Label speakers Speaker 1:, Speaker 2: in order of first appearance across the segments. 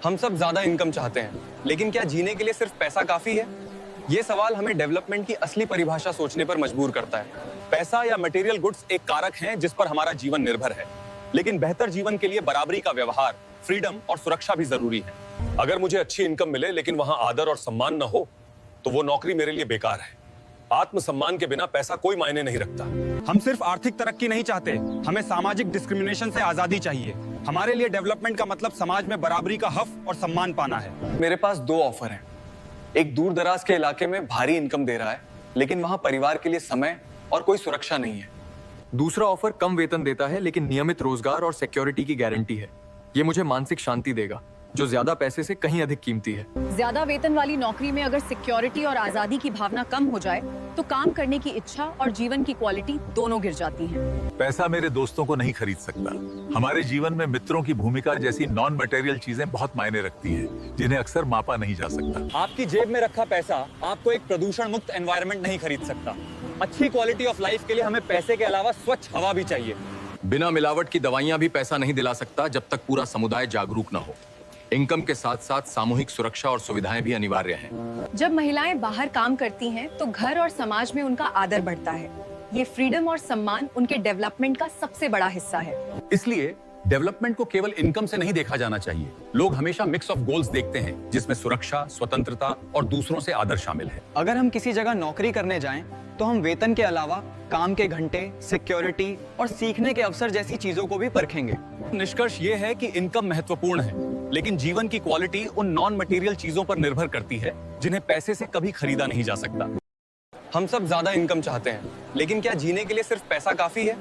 Speaker 1: हम सब ज्यादा इनकम चाहते हैं, लेकिन क्या जीने के लिए सिर्फ पैसा काफी है? ये सवाल हमें डेवलपमेंट की असली परिभाषा सोचने पर मजबूर करता है। पैसा या मटेरियल गुड्स एक कारक हैं जिस पर हमारा जीवन निर्भर है, लेकिन बेहतर जीवन के लिए बराबरी का व्यवहार, फ्रीडम और सुरक्षा भी जरूरी है। अगर मुझे अच्छी इनकम मिले लेकिन वहां आदर और सम्मान न हो, तो वो नौकरी मेरे लिए बेकार है। आत्मसम्मान के बिना पैसा कोई मायने नहीं रखता।
Speaker 2: हम सिर्फ आर्थिक तरक्की नहीं चाहते, हमें सामाजिक डिस्क्रिमिनेशन से आजादी चाहिए। हमारे लिए डेवलपमेंट का मतलब समाज में बराबरी का हक और सम्मान पाना है।
Speaker 1: मेरे पास दो ऑफर हैं। एक दूर दराज के इलाके में भारी इनकम दे रहा है, लेकिन वहां परिवार के लिए समय और कोई सुरक्षा नहीं है।
Speaker 3: दूसरा ऑफर कम वेतन देता है लेकिन नियमित रोजगार और सिक्योरिटी की गारंटी है। ये मुझे मानसिक शांति देगा, जो ज्यादा पैसे से कहीं अधिक कीमती है।
Speaker 4: ज्यादा वेतन वाली नौकरी में अगर सिक्योरिटी और आजादी की भावना कम हो जाए, तो काम करने की इच्छा और जीवन की क्वालिटी दोनों गिर जाती हैं।
Speaker 5: पैसा मेरे दोस्तों को नहीं खरीद सकता। हमारे जीवन में मित्रों की भूमिका जैसी नॉन मटेरियल चीजें बहुत मायने रखती हैं, जिन्हें अक्सर मापा नहीं जा सकता।
Speaker 2: आपकी जेब में रखा पैसा आपको एक प्रदूषण मुक्त एनवायरनमेंट नहीं खरीद सकता। अच्छी क्वालिटी ऑफ लाइफ के लिए हमें पैसे के अलावा स्वच्छ हवा भी चाहिए।
Speaker 3: बिना मिलावट की दवाइयां भी पैसा नहीं दिला सकता जब तक पूरा समुदाय जागरूक न हो। इनकम के साथ साथ सामूहिक सुरक्षा और सुविधाएं भी अनिवार्य हैं।
Speaker 4: जब महिलाएं बाहर काम करती हैं, तो घर और समाज में उनका आदर बढ़ता है। ये फ्रीडम और सम्मान उनके डेवलपमेंट का सबसे बड़ा हिस्सा है।
Speaker 6: इसलिए डेवलपमेंट को केवल इनकम से नहीं देखा जाना चाहिए। लोग हमेशा मिक्स ऑफ गोल्स देखते हैं, जिसमें सुरक्षा, स्वतंत्रता और दूसरों से आदर शामिल है।
Speaker 7: अगर हम किसी जगह नौकरी करने जाएं, तो हम वेतन के अलावा काम के घंटे, सिक्योरिटी और सीखने के अवसर जैसी चीजों को भी परखेंगे।
Speaker 6: निष्कर्ष ये है कि इनकम महत्वपूर्ण है, लेकिन जीवन की क्वालिटी उन नॉन मटेरियल चीजों पर निर्भर करती है जिन्हें पैसे से कभी खरीदा नहीं जा सकता।
Speaker 1: हम सब ज्यादा इनकम चाहते हैं, लेकिन क्या जीने के लिए सिर्फ पैसा काफी है?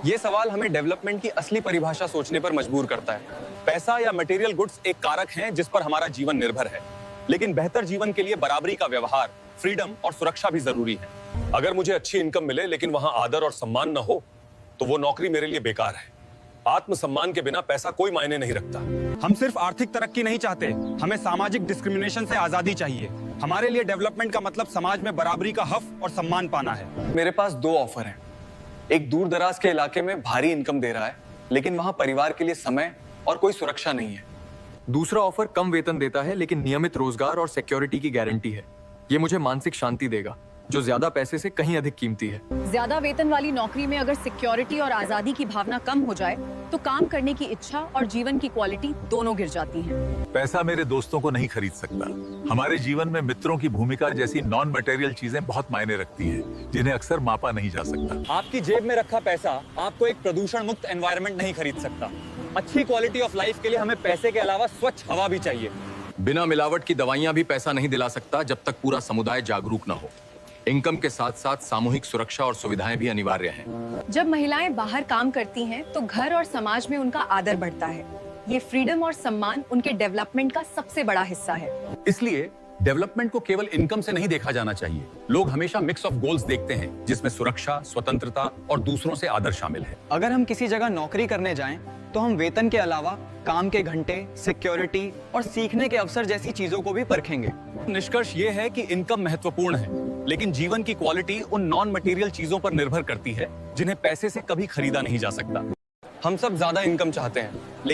Speaker 1: ये सवाल हमें डेवलपमेंट की असली परिभाषा सोचने पर मजबूर करता है। पैसा या मटेरियल गुड्स एक कारक हैं जिस पर हमारा जीवन निर्भर है, लेकिन बेहतर जीवन के लिए बराबरी का व्यवहार, फ्रीडम और सुरक्षा भी जरूरी है। अगर मुझे अच्छी इनकम मिले लेकिन वहां आदर और सम्मान न हो, तो वो नौकरी मेरे लिए बेकार है। आत्मसम्मान के बिना पैसा कोई मायने नहीं रखता।
Speaker 2: हम सिर्फ आर्थिक तरक्की नहीं चाहते, हमें सामाजिक डिस्क्रिमिनेशन से आजादी चाहिए। हमारे लिए डेवलपमेंट का मतलब समाज में बराबरी का हक और सम्मान पाना है।
Speaker 1: मेरे पास दो ऑफर हैं। एक दूर दराज के इलाके में भारी इनकम दे रहा है, लेकिन वहां परिवार के लिए समय और कोई सुरक्षा नहीं है।
Speaker 3: दूसरा ऑफर कम वेतन देता है लेकिन नियमित रोजगार और सिक्योरिटी की गारंटी है। ये मुझे मानसिक शांति देगा, जो ज्यादा पैसे से कहीं अधिक कीमती है।
Speaker 4: ज्यादा वेतन वाली नौकरी में अगर सिक्योरिटी और आजादी की भावना कम हो जाए, तो काम करने की इच्छा और जीवन की क्वालिटी दोनों गिर जाती हैं।
Speaker 5: पैसा मेरे दोस्तों को नहीं खरीद सकता। हमारे जीवन में मित्रों की भूमिका जैसी नॉन मटेरियल चीजें बहुत मायने रखती हैं, जिन्हें अक्सर मापा नहीं जा सकता।
Speaker 2: आपकी जेब में रखा पैसा आपको एक प्रदूषण मुक्त एनवायरनमेंट नहीं खरीद सकता। अच्छी क्वालिटी ऑफ लाइफ के लिए हमें पैसे के अलावा स्वच्छ हवा भी चाहिए।
Speaker 3: बिना मिलावट की दवाइयां भी पैसा नहीं दिला सकता जब तक पूरा समुदाय जागरूक न हो। इनकम के साथ साथ सामूहिक सुरक्षा और सुविधाएं भी अनिवार्य हैं।
Speaker 4: जब महिलाएं बाहर काम करती हैं, तो घर और समाज में उनका आदर बढ़ता है। ये फ्रीडम और सम्मान उनके डेवलपमेंट का सबसे बड़ा हिस्सा है।
Speaker 6: इसलिए डेवलपमेंट को केवल इनकम से नहीं देखा जाना चाहिए। लोग हमेशा मिक्स ऑफ गोल्स देखते हैं, जिसमें सुरक्षा, स्वतंत्रता और दूसरों से आदर शामिल है।
Speaker 7: अगर हम किसी जगह नौकरी करने जाएं, तो हम वेतन के अलावा काम के घंटे, सिक्योरिटी और सीखने के अवसर जैसी चीजों को भी परखेंगे।
Speaker 6: निष्कर्ष ये है कि इनकम महत्वपूर्ण है, लेकिन जीवन की क्वालिटी उन नॉन मटेरियल चीजों पर निर्भर करती है जिन्हें पैसे से कभी खरीदा नहीं जा सकता।
Speaker 1: हम सब ज्यादा इनकम चाहते हैं,